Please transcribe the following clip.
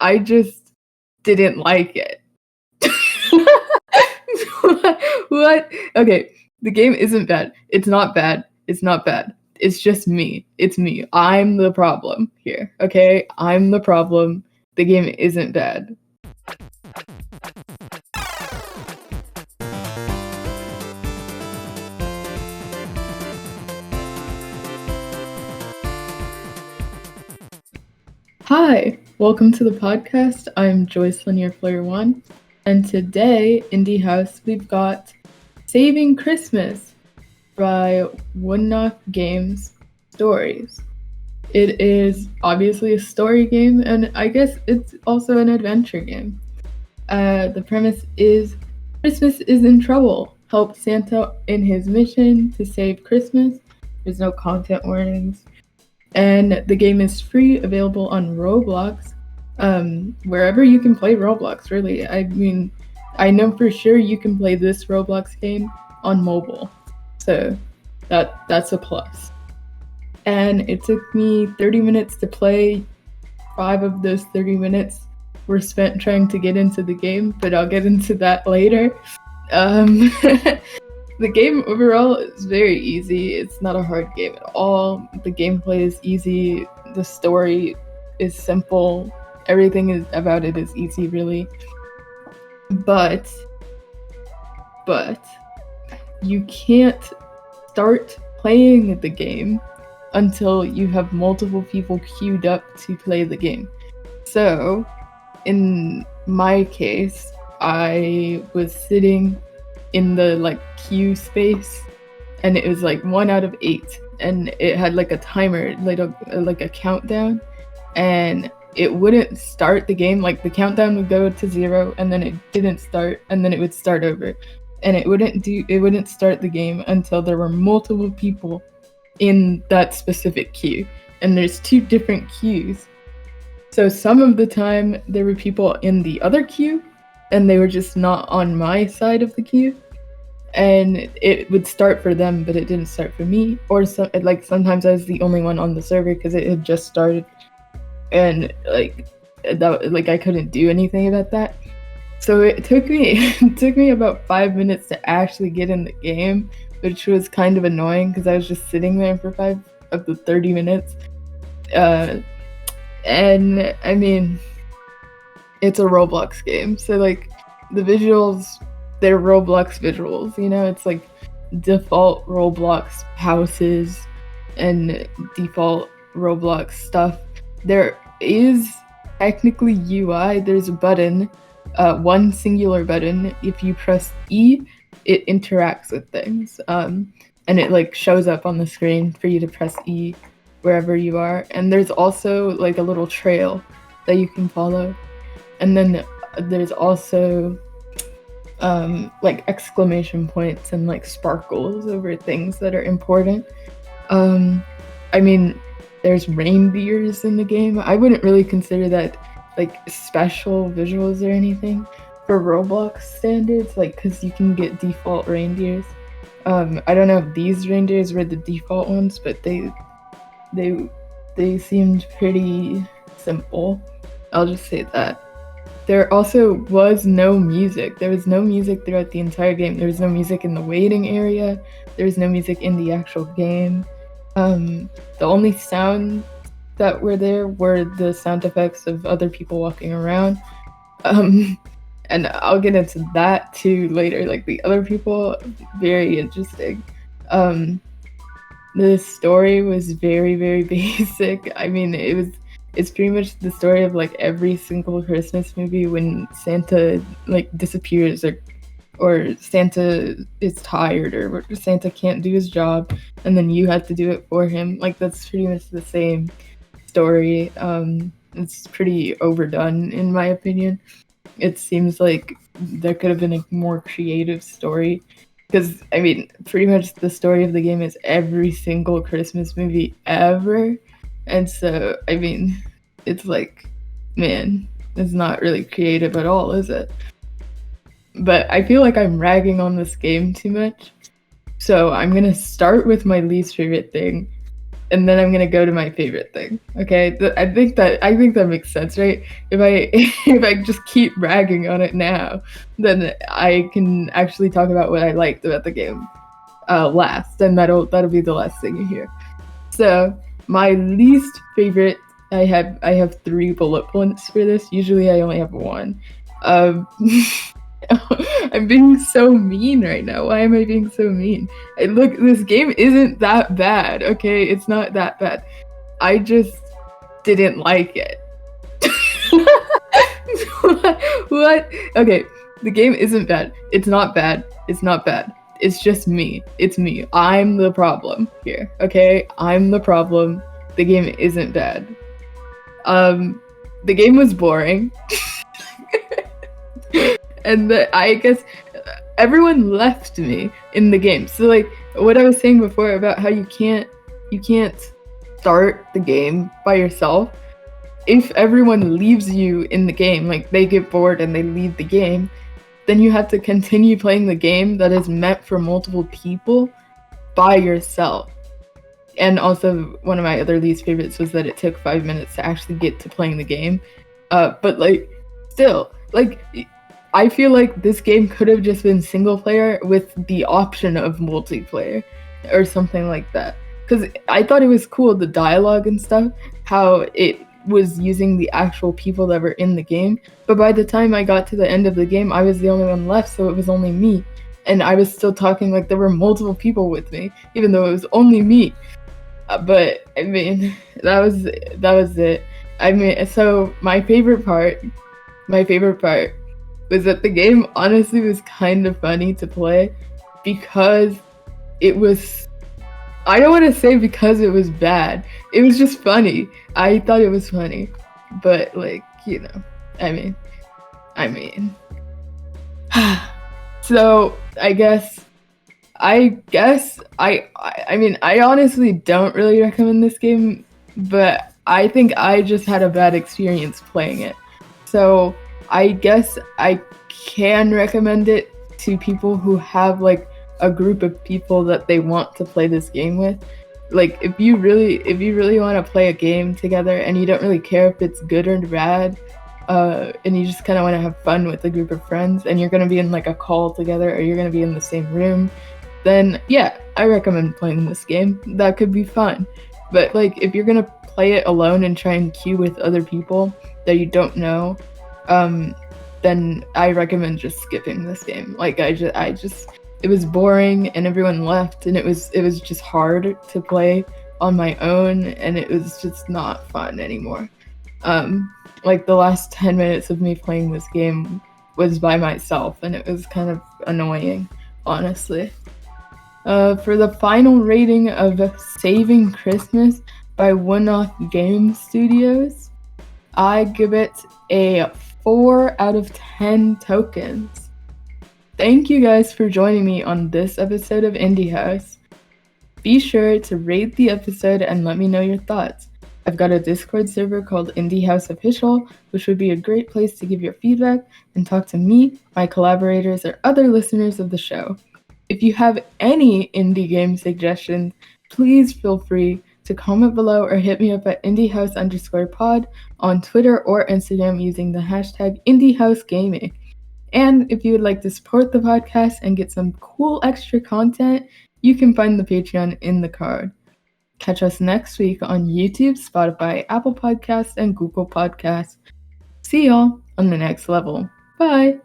I just didn't like it. What? Okay, the game isn't bad. It's not bad. It's not bad. It's just me. It's me. I'm the problem here, okay? I'm the problem. The game isn't bad. Hi, welcome to the podcast. I'm Joycelyn, your player one, and today, Indie House, we've got Saving Christmas by Wonuf Games Stories. It is obviously a story game, and I guess it's also an adventure game. The premise is Christmas is in trouble. Help Santa in his mission to save Christmas. There's no content warnings. And the game is free, available on Roblox, wherever you can play Roblox, really. I mean, I know for sure you can play this Roblox game on mobile, so that's a plus. And it took me 30 minutes to play. 5 of those 30 minutes were spent trying to get into the game, but I'll get into that later. The game overall is very easy. It's not a hard game at all. The gameplay is easy. The story is simple. Everything about it is easy, really. But you can't start playing the game until you have multiple people queued up to play the game. So, in my case, I was sitting in the queue space, and it was 1 out of 8, and it had a timer, like a countdown, and it wouldn't start the game. The countdown would go to 0, and then it didn't start, and then it would start over, and it wouldn't start the game until there were multiple people in that specific queue. And there's 2 different queues, so some of the time there were people in the other queue and they were just not on my side of the queue, and it would start for them, but it didn't start for me. Or sometimes I was the only one on the server because it had just started, and I couldn't do anything about that. So it took me about 5 minutes to actually get in the game, which was kind of annoying because I was just sitting there for 5 of the 30 minutes. And I mean, it's a Roblox game, so the visuals, they're Roblox visuals, it's default Roblox houses and default Roblox stuff. There is technically UI. There's a button, one singular button. If you press E, it interacts with things, and it shows up on the screen for you to press E wherever you are. And there's also a little trail that you can follow, and then there's also exclamation points and sparkles over things that are important. I mean, there's reindeers in the game. I wouldn't really consider that special visuals or anything for Roblox standards, because you can get default reindeers. I don't know if these reindeers were the default ones, but they seemed pretty simple. I'll just say that. There also was no music. There was no music throughout the entire game. There was no music in the waiting area. There was no music in the actual game. The only sounds that were there were the sound effects of other people walking around. And I'll get into that too later. The other people, very interesting. The story was very, very basic. I mean, it's pretty much the story of every single Christmas movie when Santa disappears, or Santa is tired, or Santa can't do his job, and then you have to do it for him. That's pretty much the same story. It's pretty overdone in my opinion. It seems like there could have been a more creative story, because I mean, pretty much the story of the game is every single Christmas movie ever. And so, I mean, it's man, it's not really creative at all, is it? But I feel like I'm ragging on this game too much. So I'm gonna start with my least favorite thing. and then I'm gonna go to my favorite thing. Okay, I think that makes sense, right? If I if I just keep bragging on it now, then I can actually talk about what I liked about the game last, and that'll be the last thing you hear. So my least favorite, I have 3 bullet points for this. Usually I only have 1. Um, I'm being so mean right now. Why am I being so mean? Look, this game isn't that bad, okay? It's not that bad. I just didn't like it. What? Okay, the game isn't bad. It's not bad. It's not bad. It's just me. It's me. I'm the problem here, okay? I'm the problem. The game isn't bad. The game was boring. And I guess everyone left me in the game. So like what I was saying before about how you can't start the game by yourself. If everyone leaves you in the game, like they get bored and they leave the game, then you have to continue playing the game that is meant for multiple people by yourself. And also, one of my other least favorites was that it took 5 minutes to actually get to playing the game. But like, still, like, I feel like this game could have just been single player with the option of multiplayer or something like that. Because I thought it was cool, the dialogue and stuff, how it was using the actual people that were in the game. But by the time I got to the end of the game, I was the only one left, so it was only me. And I was still talking like there were multiple people with me, even though it was only me. But I mean, that was it. I mean, so my favorite part was that the game honestly was kind of funny to play because it was, I don't want to say because it was bad. It was just funny. I thought it was funny. But like, you know, I mean. So I mean, I honestly don't really recommend this game, but I think I just had a bad experience playing it. So I guess I can recommend it to people who have like a group of people that they want to play this game with. Like if you really want to play a game together and you don't really care if it's good or bad, and you just kind of want to have fun with a group of friends, and you're going to be in like a call together or you're going to be in the same room, then yeah, I recommend playing this game. That could be fun. But like if you're going to play it alone and try and queue with other people that you don't know, then I recommend just skipping this game. Like I just it was boring and everyone left, and it was just hard to play on my own, and it was just not fun anymore. Like the last 10 minutes of me playing this game was by myself, and it was kind of annoying, honestly. For the final rating of Saving Christmas by Wonuf Games Studios, I give it a 4 out of 10 tokens. Thank you guys for joining me on this episode of Indie House. Be sure to rate the episode and let me know your thoughts. I've got a Discord server called Indie House Official, which would be a great place to give your feedback and talk to me, my collaborators, or other listeners of the show. If you have any indie game suggestions, please feel free to comment below or hit me up at indiehouse_pod on Twitter or Instagram using the hashtag IndieHouseGaming. And if you would like to support the podcast and get some cool extra content, you can find the Patreon in the card. Catch us next week on YouTube, Spotify, Apple Podcasts, and Google Podcasts. See y'all on the next level. Bye!